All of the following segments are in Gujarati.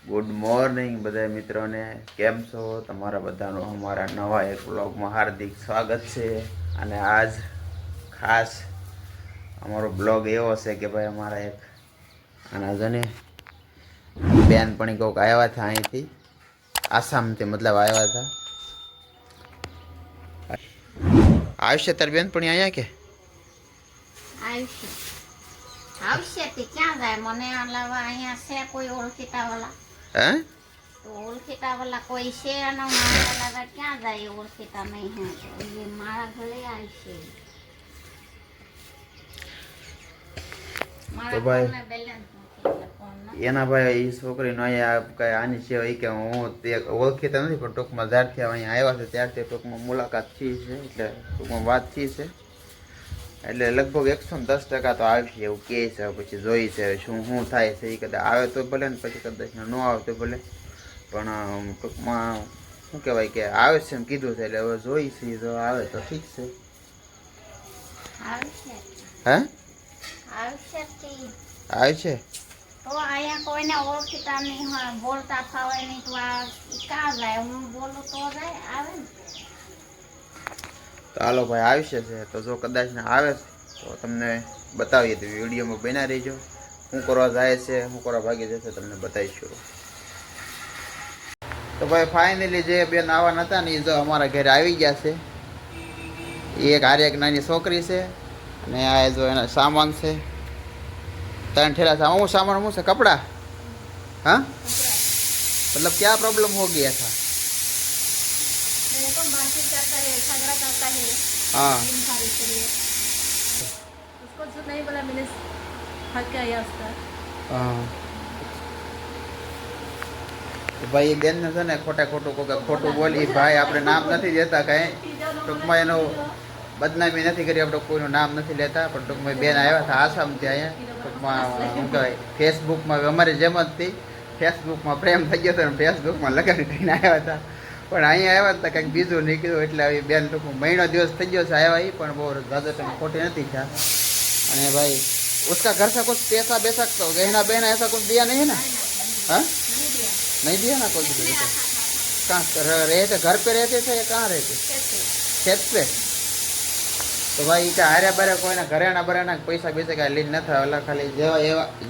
ગુડ મોર્નિંગ બધા મિત્રોને. કેમ છો? તમારા બધાનું અમારા નવા એક બ્લોગમાં હાર્દિક સ્વાગત છે. અને આજ ખાસ અમારો બ્લોગ એવો છે કે ભાઈ અમારા એક આના જને બેનપણી કોઈક આવ્યા હતા અહીંથી, આસામથી મતલબ આવ્યા હતા. આવશે તાર બેનપણી અહીંયા કે આવશે તે ક્યાં જાય? મને અલાવા અહીંયા છે કોઈ ઓળખીતા વાળા? હે તો ઓળખીતા વાળા કોઈ છે અને મારા અલાવા ક્યાં જાય? ઓળખીતા નહીં હે તો એ મારા ઘરે આવશે. તો ભાઈ એના ભાઈ એ છોકરીનો અહીંયા કઈ આની છે કે હું તે ઓળખીતા નથી, પણ ટૂંકમાં જ્યારથી અહીંયા આવ્યા છે ત્યારથી ટૂંકમાં મુલાકાત થઈ છે, એટલે ટૂંકમાં વાત થઈ છે. એટલે લગભગ 110% તો આવશે એવું કહે છે. પછી જોઈ છે શું થાય છે. એ કદાચ આવે તો ભલે ને પછી કદાચ ન આવે તો ભલે, પણ ટૂંકમાં શું કહેવાય કે આવે છે એમ કીધું છે. એટલે હવે જોઈ છે, જો આવે તો ઠીક છે. હે આવશે તો અહીંયા કોઈને ઓળખીતા નહીં હોય, બોલતા ફાવે નહીં તો આ ક્યાં જાય? હું બોલું તો જાય, આવે ને. તો હાલો ભાઈ આવશે છે. તો જો કદાચ ને આવે તો તમને બતાવીએ તો વિડીયોમાં બના રહીજો. શું કરવા જાય છે, શું કરવા ભાગી જશે તમને બતાવીશું. તો ભાઈ ફાઇનલી જે બેન આવવાના હતા ને એ જો અમારા ઘરે આવી ગયા છે. એ એક હારે એક નાની છોકરી છે અને આ જો એના સામાન છે, 3 ठेला सामान. वो सामान मुझसे कपड़ा. हाँ मतलब क्या प्रॉब्लम हो गया था? मेरे को मार्केट करता है, झगड़ा करता है। हाँ उसको जो नहीं बोला मैंने हक किया है उसका. हाँ तो भाई ये बेन ने ने खोटा खोटું કોઈ ખોટું બોલી. ભાઈ આપણે નામ નથી દેતા કાંઈ, ટૂંકમાં એનો બદનામી નથી કરી, આપણે કોઈનું નામ નથી લેતા. પણ ટૂંકમાં બેન આવ્યા હતા આસામથી અહીંયા. ટૂંકમાં શું કહેવાય ફેસબુકમાં અમારી જેમ જ હતી, ફેસબુકમાં પ્રેમ થઈ ગયો હતો ને ફેસબુકમાં લગ્ન કરીને આવ્યા હતા. પણ અહીંયા આવ્યા હતા કંઈક બીજું નીકળ્યું. એટલે આવી બેન ટૂંકમાં મહિનો દિવસ થઈ ગયો છે આવ્યા. એ પણ બહુ દાદા તમે ખોટી નથી થયા. અને ભાઈ उसका घर से कुछ पैसा बेसा तो गहना बहना ऐसा कुछ दिया नहीं है ना? हाँ नहीं दिया ना कुछ भी. कहाँ रहते? घर पे रहते थे या कहाँ रहते? खेत पे. તો ભાઈ કે હારે બારે કોઈના ઘરેણા બરેના પૈસા બેસે કાંઈ લીન ન થાય. ઓલા ખાલી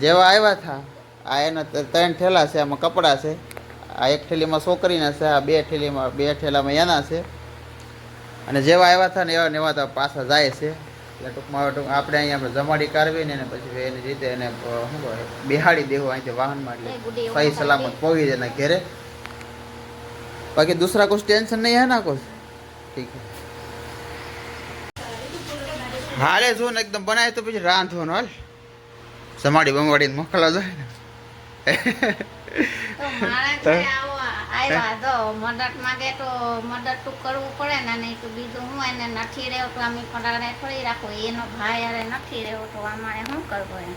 જેવા આવ્યા હતા. આ એના 3 ઠેલા છે, આમાં કપડાં છે. આ એક ઠેલીમાં છોકરીના છે, આ 2 ઠેલામાં એના છે. અને જેવા આવ્યા હતા ને એવા ને એવા તો પાછા જાય છે. એટલે ટૂંકમાં આપણે અહીંયા જમાડી કાઢવી ને પછી એની રીતે એને શું કહે બેહાડી દેવું અહીંથી વાહનમાં, એટલે સહી સલામત પહોંચી જાય એના ઘેરે. બાકી દૂસરા કુછ ટેન્શન નહીં હે ના કુછ. ઠીક હે. હાલે જો ને એકદમ બનાવે તો પછી રાંધવાનું હાલ સમાડી બમાડીને મોકલા જાય ને. તો મારા ઘરે આવ્યા તો મદદ માંગે તો મદદ તો કરવું પડે ને. નહીં તો બીજું હું એને નથી રહ્યો તો અમે પડાડે થોડી રાખો. એનો ભાઈ યારે નથી રહ્યો તો અમારે શું કરવું એમ.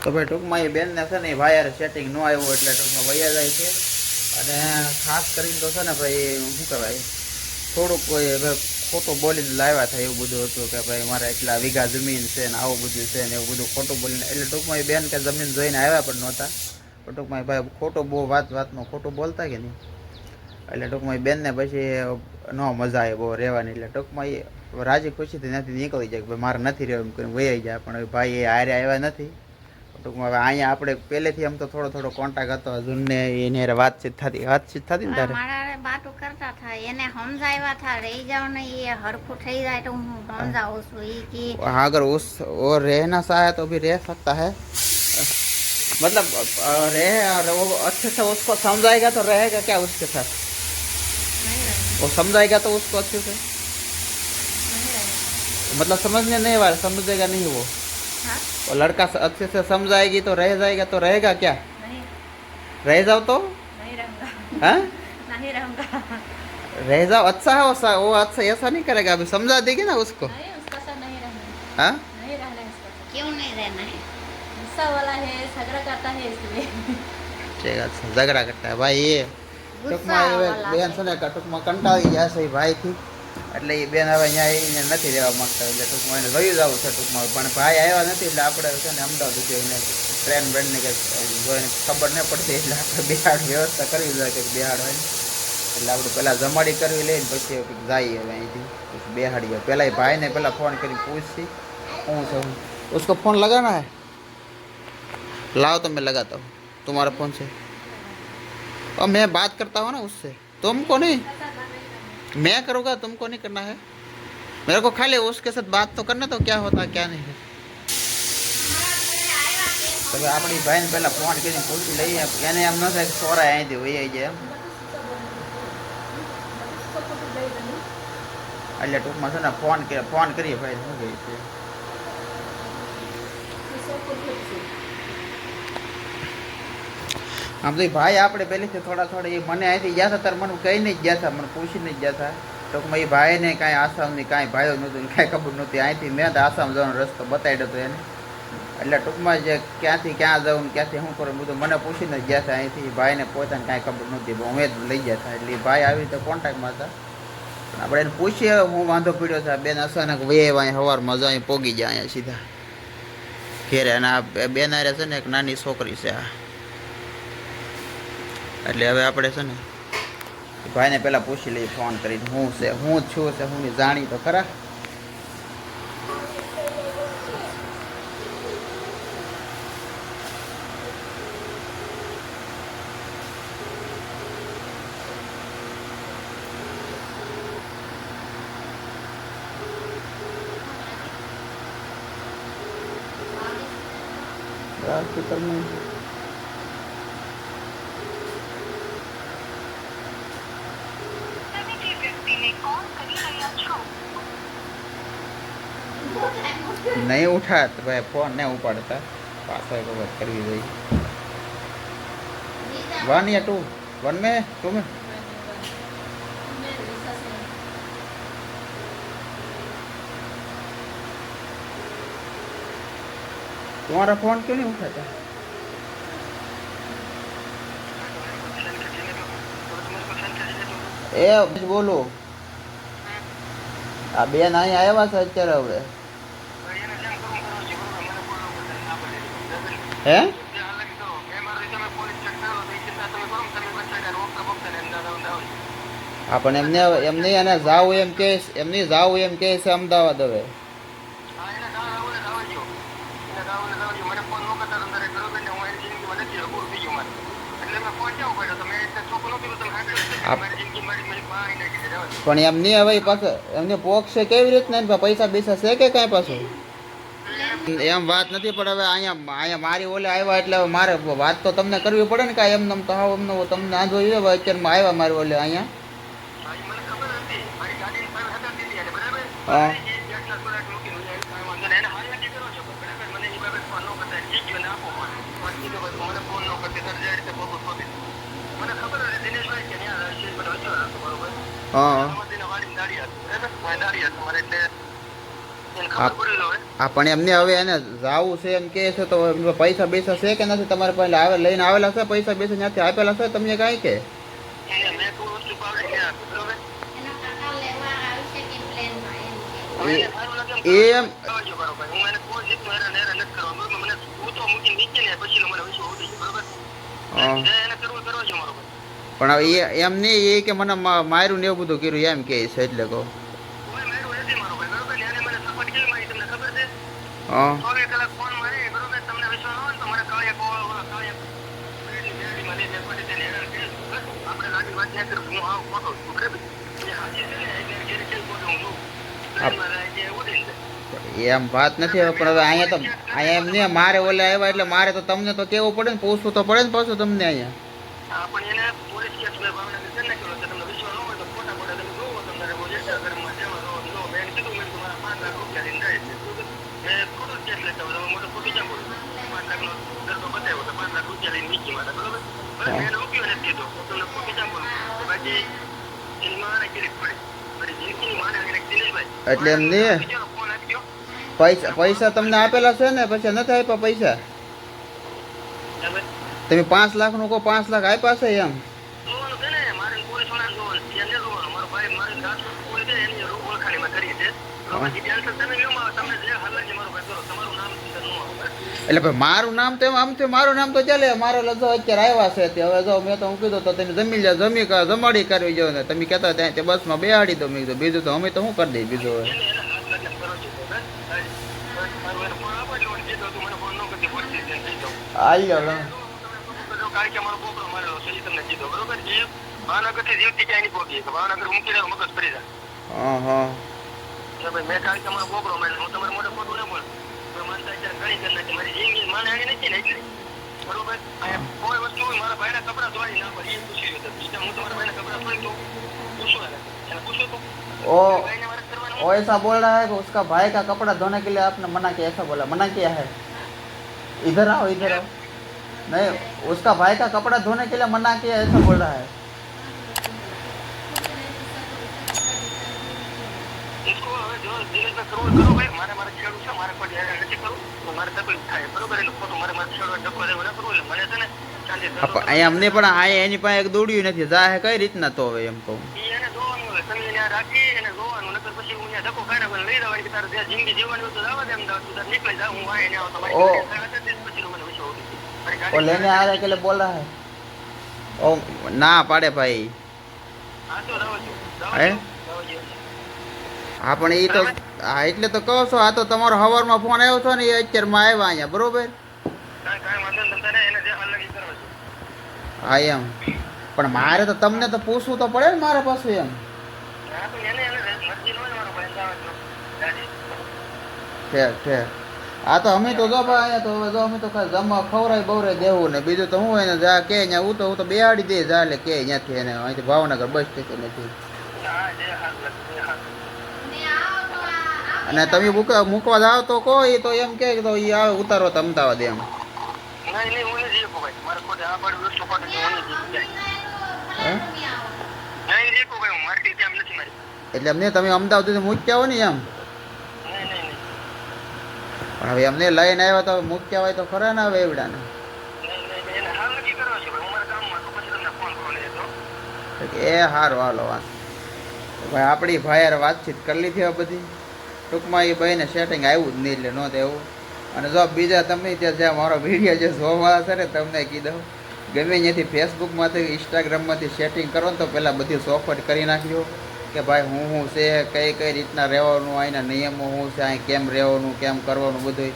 તો ભાઈ ટૂંકમાં એ બેનને છે ને એ ભાઈ યારે સેટિંગ ન આવ્યું એટલે ટૂંકમાં વૈયા જાય છે. અને ખાસ કરીને તો છે ને ભાઈ શું કહેવાય થોડુંક કોઈ ખોટું બોલીને લાવ્યા થાય એવું બધું હતું કે ભાઈ મારે એટલા વીઘા જમીન છે ને આવું બધું છે ને એવું બધું ખોટું બોલીને. એટલે ટૂંકમાં એ બેન કે જમીન જોઈને આવ્યા પણ નહોતા. પણ ટૂંકમાં ભાઈ ખોટું બહુ વાતમાં ખોટું બોલતા કે નહીં. એટલે ટૂંકમાં એ બેનને પછી ન મજા આવે બહુ રહેવાની. એટલે ટૂંકમાં એ રાજી ખુશીથી નથી નીકળી જાય કે ભાઈ મારે નથી રહેવું એમ કરીને વહી જાય. પણ ભાઈ એ હારે આવ્યા નથી. ટૂંકમાં હવે અહીંયા આપણે પહેલેથી આમ તો થોડો કોન્ટેક્ટ હતો હજુને એની વાતચીત થતી ને તારે બાતો કરતા था એને સમજાવ્યા था રહી જાવ ને એ હરખું થઈ જાય તો હું સમજાવું છું. એ કે हाँ अगर उस वो रहना चाहे तो भी रह सकता है. मतलब रहे और वो अच्छे से उसको समझाएगा तो रहेगा क्या उसके साथ? वो समझाएगा तो उसको अच्छे से मतलब समझने नहीं वाला समझेगा नहीं वो. हाँ? वो लड़का अच्छे से समझाएगी तो रह जाएगा तो रहेगा क्या? नहीं रह जाओ तो नहीं रहूंगा. हाँ नहीं रहूंगा. रह जाओ अच्छा है वो अच्छा ऐसा नहीं करेगा. अभी समझा देगी ना उसको. नहीं उसका साथ नहीं रहना. हाँ नहीं रहना है इसका. क्यों नहीं रहना है? गुस्सा वाला है, झगड़ा करता है इसलिए. ठीक है झगड़ा करता है भाई. ये गुस्सा वाला બેન છે ને ટૂંકમાં કંટાળી ગયા છે એ ભાઈથી. એટલે એ બેન હવે અહીંયા આવીને નથી રહેવા માંગતા. એટલે ટૂંકમાં એને વયું જવું છે ટૂંકમાં. પણ ભાઈ આવ્યા નથી એટલે આપણે છે ને અમદાવાદ એને ટ્રેન બ્રેનની કંઈક જોઈને ખબર ન પડતી એટલે આપણે બિહાડ વ્યવસ્થા કરવી જોઈએ કંઈક બિહાડ હોય એટલે આપણે પહેલાં જમાડી કરવી લઈને પછી જઈએ હવે અહીંથી બેહાડીએ પહેલાં ભાઈને પહેલાં ફોન કરી પૂછતી શું છે उसको फ़ोन लगाना है लाओ तो मैं लगाता हूँ तुम्हारा फ़ोन से और मैं बात करता हूँ ना उससे तुमको नहीं मैं करूँगा तुमको नहीं करना है मेरे को खाली उसके साथ बात तो करना तो क्या होता क्या नहीं તો આપણી ભાઈને પહેલાં ફોન કરીને પૂછી લઈએ એને એમ ન થાય સોરા અહીંથી વહી જાય એમ એટલે ટૂંકમાં છે ને ફોન કરીએ ભાઈ શું કહે છે આમ તો ભાઈ આપણે પહેલેથી થોડા એ મને અહીંથી ગયા હતા ત્યારે મને કહીને જ ગયા હતા મને પૂછીને જ ગયા હતા ટૂંકમાં એ ભાઈને કાંઈ આસામની કાંઈ ભાઈઓ નહોતું ને કાંઈ ખબર નહોતી અહીંથી મેં તો આસામ જવાનો રસ્તો બતાવ્યો હતો એને એટલે ટૂંકમાં જે ક્યાંથી ક્યાં જવું ને ક્યાંથી શું કરું બધું મને પૂછીને જ ગયા હતા અહીંથી ભાઈને પોતાને કાંઈ ખબર નહોતી હું જ લઈ ગયા હતા એટલે ભાઈ આવી રીતે કોન્ટેક્ટમાં હતા આપણે એને પૂછીએ હું વાંધો પીડ્યો છે બેન અચાનક વેવ અહીં સવારમાં જ અહીં પોગી જાય અહીંયા સીધા ઘેરે અને આ બેન આરે છે ને એક નાની છોકરી છે આ એટલે હવે આપણે છે ને ભાઈને પહેલાં પૂછી લઈએ ફોન કરીને હું છે હું છું છે હું જાણી તો ખરા नहीं उठा तो भाई फोन नहीं उपाड़ता पास करवी गई 1 या 2 1 में 2 में तुम्हारा फोन क्यों नहीं उठाता ए बोलो आ बेन अहीं आव्या છે અત્યારે હવે હે પણ એમને એને જાવું એમ કે એમની જાવું એમ કે છે અમદાવાદ હવે પણ એમની હવે પાછું એમને પોક્ષે કેવી રીતના પૈસા બીસા છે કે કાંઈ પાછું એમ વાત નથી પણ હવે અહીંયા મારી ઓલે આવ્યા એટલે મારે વાત તો તમને કરવી પડે ને કાંઈ એમને તો હાવ એમને તમને આંધો આવ્યા અત્યારમાં આવ્યા મારી ઓલે અહીંયા હા હા પણ એમને હવે એને જાવું છે એમ કે છે તો પૈસા બેસા છે કે નથી તમારે પહેલા આવે લઈને આવેલા છે પૈસા બેસા ત્યાંથી આપેલા છે તમને કાંઈ કે એમ પણ હવે એમ નહીં એ કે મને માર્યું ને એવું બધું કર્યું એમ કે છે એટલે કહું હા એમ વાત નથી પણ હવે અહીંયા તો અહીંયા એમ નહીં મારે ઓલે આવ્યા એટલે મારે તો તમને તો કેવું પડે ને પૂછવું તો પડે ને પાછું તમને અહીંયા એટલે એમ નહીં પૈસા તમને આપેલા છે ને પછી નથી આપ્યા પૈસા તમે 5 લાખ નું કહો 5 લાખ આપ્યા છે એમ એટલે ભાઈ મારું નામ તો એમ આમથી મારું નામ તો ચાલે મારે લજો અત્યારે આવ્યા છે તે હવે જો મેં તો હું કીધું તો તમે જમી લે જમાડી કરવી જો ને તમે કહેતા ત્યાં તે બસમાં બેહાડી દો મેં કીધું બીજું તો અમે તો શું કરી દઈએ બીજું હવે આવી જાવ હા હા મેં કાલે તમારો બોકરો માર્યો હું તમારે મોઢે ખોટું ના બોલું માનતા ઘણી કરી નાખી મારી જિંદગી માને આની નથી ને એટલે બરોબર કોઈ વસ્તુ મારા ભાઈના કપડા ધોઈ ના પડે એ પૂછી લો હું તમારા ભાઈના કપડા ધોઈ તો પૂછો એને પૂછો તો ओ ऐसा बोल रहा है कि उसका भाई का कपड़ा धोने के लिए आपने मना किया ऐसा बोला मना किया है इधर आओ नहीं उसका भाई का कपड़ा धोने के लिए मना किया ऐसा बोल रहा है इसको હવે જો ધીરે ધીરે કરો ભાઈ મારે ખેડું છે મારે કોઈ હેરાન નથી કરવું તો મારે તકલીફ થાય બરોબર એટલે ખોટું મારે ખેડવા ડબ્બો લેવો ના કરવું એટલે મને છે ને ચાંદી અહીંયા અમને પણ આ એની પાસે એક દોડ્યું નથી જાહે કઈ રીતના તો હવે એમ કહું એને જોવાનું હોય તમે ત્યાં રાખી એને જોવાનું નકર પછી હું ત્યાં ધક્કો ખાઈને મને લઈ જવાની કે તારે જે જિંદગી જીવવાની હોય તો જવા દે અમદાવાદ તું તારે નીકળી જા હું વાય એને આવતો પછી મને વિશ્વ वो लेने आ रहे के लिए बोल रहा है ओ ना पाड़े भाई હા તો રહો હે હા પણ એ તો હા એટલે તો કહો છો આ તો તમારો હવારમાં ફોન આવ્યો છો ને એ અત્યારમાં આવ્યા અહીંયા બરોબર કાંઈ વાંધો નહીં તને એને જે હાલ લગી કરવા છે હા એમ પણ મારે તો તમને તો પૂછવું તો પડે ને મારા પાસે એમ હા તો એને મરજી નો મારો ભાઈ જવા ઠેક ઠેક આ તો અમે તો જો ભાઈ અહીંયા તો હવે જો અમે તો કાંઈ જમવા ખવડાવી બવરાઈ દેવું ને બીજું તો હું એને જા કે અહીંયા હું તો બેહાડી દે જા એટલે કે અહીંયાથી એને અહીંથી ભાવનગર બસ સ્ટેશનેથી હા જે હાલ લગી હા અને તમે મૂકવા જાઓ તો કહો એ તો એમ કે તો એ આવે ઉતારો તો અમદાવાદ એમ નહીં હું નથી જીવો ભાઈ મારે ખોટે આ પાડું વસ્તુ પાડું તો હું નહીં જાય નહીં જીવો ભાઈ હું મારી ત્યાં નથી મારી એટલે અમને તમે અમદાવાદથી મૂક્યા હોય ને એમ નહીં પણ હવે અમને લઈને આવ્યા તો મૂક્યા હોય તો ખરા ના આવે એવડાને એને હાલ નક્કી કરવા છે ભાઈ હું મારા કામમાં તો પછી તમને ફોન કરો લેજો એ સારું હાલો વાત ભાઈ આપણી ભાઈ યાર વાતચીત કરી લીધી હવે બધી ટૂંકમાં એ ભાઈને સેટિંગ આવ્યું જ નહીં એટલે નહોતું એવું અને જો બીજા તમે ત્યાં જ્યાં મારો વિડીયો જે જોવા છે ને તમને કીધું ગમે ત્યાંથી ફેસબુકમાંથી ઇન્સ્ટાગ્રામમાંથી સેટિંગ કરો ને તો પહેલાં બધી સોફ્ટવેર કરી નાખ્યો કે ભાઈ હું છે કઈ રીતના રહેવાનું અહીંના નિયમો શું છે અહીં કેમ રહેવાનું કેમ કરવાનું બધું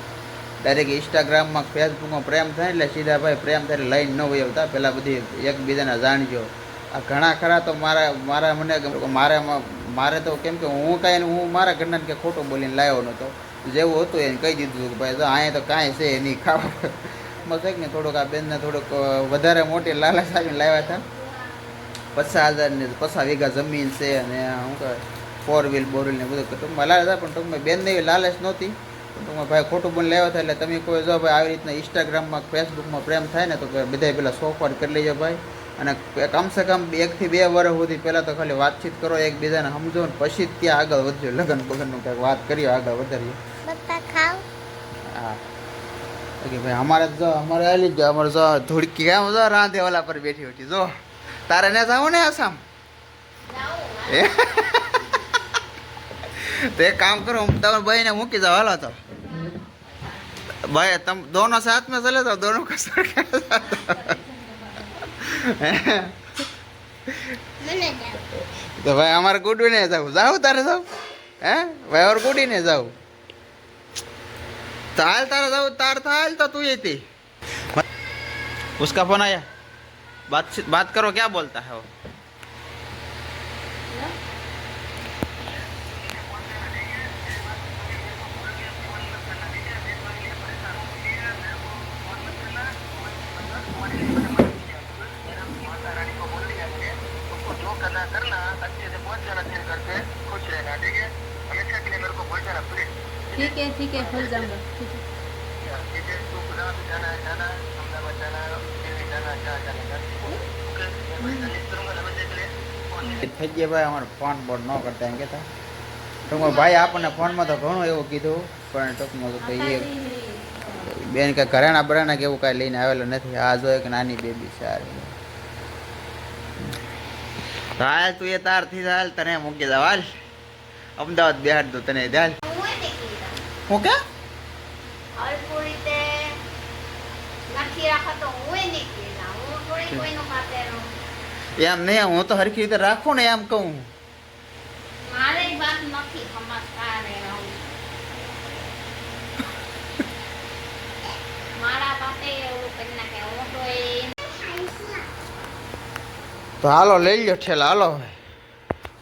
ડાયરેક્ટ ઇન્સ્ટાગ્રામમાં ફેસબુકમાં પ્રેમ થાય એટલે સીધા ભાઈ પ્રેમ થાય લાઈન ન હોય આવતા પહેલાં બધી એકબીજાને જાણજો આ ઘણા ખરા તો મારે તો કેમ કે હું કાંઈ હું મારા ઘરના કે ખોટું બોલીને લાવ્યો નહોતો જેવું હતું એને કહી દીધું કે ભાઈ જો અહીંયા તો કાંઈ છે નહીં ખાવા મસ્ત ને થોડુંક આ બેનને થોડુંક વધારે મોટી લાલચ આપીને લાવ્યા હતા 50,000 50 વીઘા જમીન છે અને શું કહે 4 વ્હીલ ને બધું ટૂંકમાં લાલચ હતા પણ ટૂંકમાં બેનને એવી લાલચ નહોતી ટૂંકમાં ભાઈ ખોટું બોલીને લાવ્યા હતા એટલે તમે કોઈ જો ભાઈ આવી રીતના ઇન્સ્ટાગ્રામમાં ફેસબુકમાં પ્રેમ થાય ને તો બધા પહેલાં સોફ્ટવેર કરી લેજો ભાઈ અને કમસે કમ 1 થી 2 વર્ષ સુધી પહેલાં તો ખાલી વાતચીત કરો એકબીજાને સમજો ને પછી જ ત્યાં આગળ વધજો લગ્ન બગનનું કંઈક વાત કરીએ આગળ વધારીએ હા ઓકે ભાઈ અમારે આલી જ અમારે જો ધોળકી કેમ જો રાંધે ઓલા પર બેઠી હતી જો તારે ને જાવ ને આસામ તો એક કામ કરો હું તમારા ભાઈને મૂકી જાઓ હાલો તો भाई तुम दोनों साथ में चले जाओ दोनों का सर तो भाई हमारे गुड्डू ने जाओ तारे जाओ हैं भाई और गुड्डी ने जाओ ताल तारा जाओ तार थाल तो तू ये थी उसका फोन आया बात करो क्या बोलता है वो ठीक है भूल जाऊंगा થઈ ગયા ભાઈ અમારે ફોન બોન ન કરતા એમ કહેતા ટૂંકમાં ભાઈ આપણને ફોનમાં તો ઘણું એવું કીધું પણ ટૂંકમાં તો એ બેન કે ઘરેણા બરાણા કે એવું કાંઈ લઈને આવેલો નથી આ જો એક નાની બેબી છે હાલ તું એ તારથી હાલ તને મૂકી જાવ હાલ અમદાવાદ બેહાડ દો તને હાલ હું કે નથી રાખતો હું નહીં પીલા હું થોડી કોઈનો પાસે રહું એમ નહીં, હું તો હરખી રીતે રાખું ને એમ કહું. મારે વાત નથી સમજતા રે હું મારા પાસે એવું કરી નાખે હું તો એ તો હાલો લઈ લો ઠેલા, હાલો.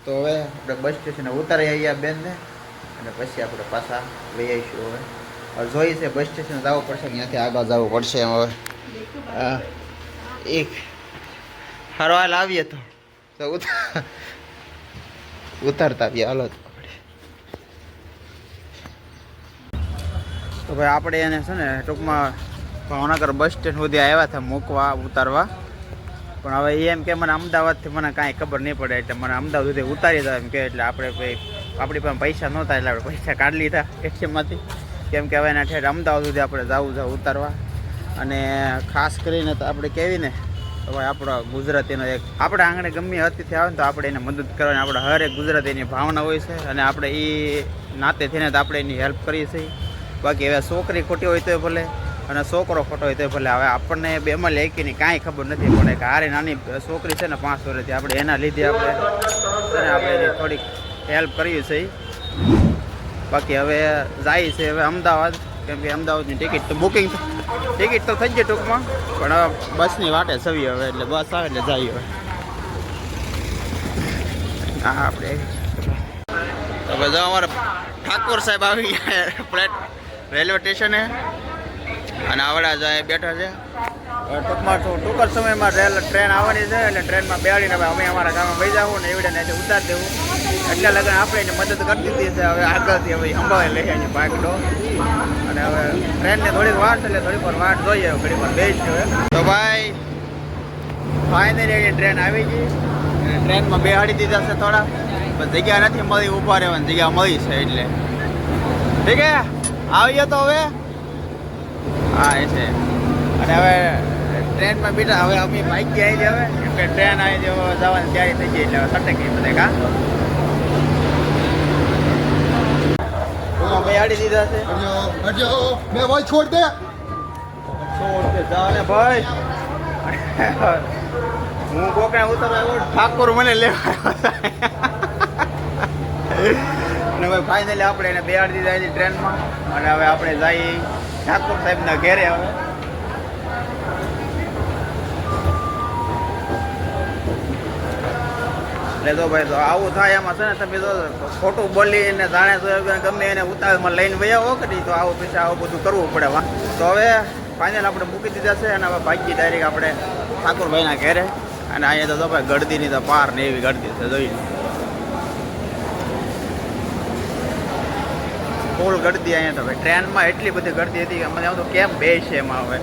તો હવે આપણે બસ સ્ટેશને ઉતારી આવ્યા બેનને અને પછી આપણે પાછા લઈ આવીશું. હવે જોઈ છે બસ સ્ટેશન જવું પડશે, ત્યાંથી આગળ જવું પડશે એમ. હવે એક હારો હાલ આવીએ તો ઉતારતા આવીએ. હાલો તો ભાઈ આપણે એને છે ને ટૂંકમાં ભાવનગર બસ સ્ટેન્ડ સુધી આવ્યા હતા મૂકવા ઉતારવા, પણ હવે એમ કે મને અમદાવાદથી મને કાંઈ ખબર નહીં પડે એટલે મને અમદાવાદ સુધી ઉતારી દો એમ કે. એટલે આપણે આપણી પાસે પૈસા નહોતા એટલે આપણે પૈસા કાઢી લીધા એટીએમમાંથી, કેમ કે હવે એના ઠેર અમદાવાદ સુધી આપણે જવું ઉતારવા. અને ખાસ કરીને તો આપણે કહેવી ને તો ભાઈ આપણો ગુજરાતીનો એક આપણે આંગણે ગમે અતિથિ આવે ને તો આપણે એને મદદ કરવાની આપણે હરેક ગુજરાતીની ભાવના હોય છે અને આપણે એ નાતે થઈને તો આપણે એની હેલ્પ કરીએ છીએ. બાકી હવે છોકરી ખોટી હોય તોય ભલે અને છોકરો ખોટો હોય તોય ભલે. હવે આપણને બેમાં લેકીની કાંઈ ખબર નથી પડે કે હારે નાની છોકરી છે ને 5 વર્ષથી આપણે એના લીધે આપણે એની થોડીક હેલ્પ કરીએ છીએ. બાકી હવે જાય છે હવે અમદાવાદ, કેમ કે અમદાવાદની ટિકિટ તો બુકિંગ ટિકિટ તો થઈ જાય ટૂંકમાં, પણ હવે બસની વાટે સવી હવે એટલે બસ આવે એટલે જઈએ હવે. હા આપણે તો બધા અમારા ઠાકોર સાહેબ આવી ગયા પ્લેટ રેલવે સ્ટેશને અને આવડા જાય બેઠા છે. ટૂંકમાં ટૂંક જ સમયમાં ટ્રેન આવવાની છે એટલે ટ્રેનમાં બેહાડીને હવે અમે અમારા ગામમાં વહી જાવું ને એવડે ને ઉતારી દેવું. એટલે લગન આપણે એને મદદ કરી દીધી છે. હવે આગળથી હવે અંબાવાઈ લઈ આવીને ભાગડો અને હવે ટ્રેનને થોડીક વાટ એટલે થોડીક વાર વાટ જોઈએ, ઘડી વાર બેસી. તો ભાઈ ફાઇનલી એની ટ્રેન આવી ગઈ અને ટ્રેનમાં બેહાડી દીધા છે થોડા, પણ જગ્યા નથી મળી, ઊભા રહેવાની જગ્યા મળી છે એટલે ઠીક હે આવીએ તો હવે. હા એ છે. અને હવે ટ્રેનમાં બેઠા હવે અમે બાઈક આવી જાય હવે કેમ કે ટ્રેન આવી જવાની તૈયારી થઈ ગઈ એટલે હવે સટકી બધે કા બેહાડી દીધા છે. मैं भाई छोड़ दे જાને ભાઈ હું કોકને ઉતરવા આવ્યો ઠાકોર મને લેવા અને હવે ફાઇનલી આપણે એને બેહાડી દીધા છે ટ્રેનમાં અને હવે આપણે જઈએ ઠાકોર સાહેબના ઘેરે. હવે એટલે તો ભાઈ તો આવું થાય એમાં છે ને તમે તો ખોટું બોલીને જાણે તો ગમે એને ઉતાવળમાં લઈને વયા હો કે તો આવું પછી આવું બધું કરવું પડે. તો હવે ફાઇનલ આપણે મૂકી દીધા છે અને હવે ભાગી ડાયરેક્ટ આપણે ઠાકોરભાઈના ઘેરે. અને અહીંયા તો ભાઈ ગળદીની તો પાર ને એવી ગળદી છે જોઈ ફૂલ ગળદી અહીંયા તો ભાઈ. ટ્રેનમાં એટલી બધી ગળદી હતી કે મને આમ તો કેમ બેસે એમાં હવે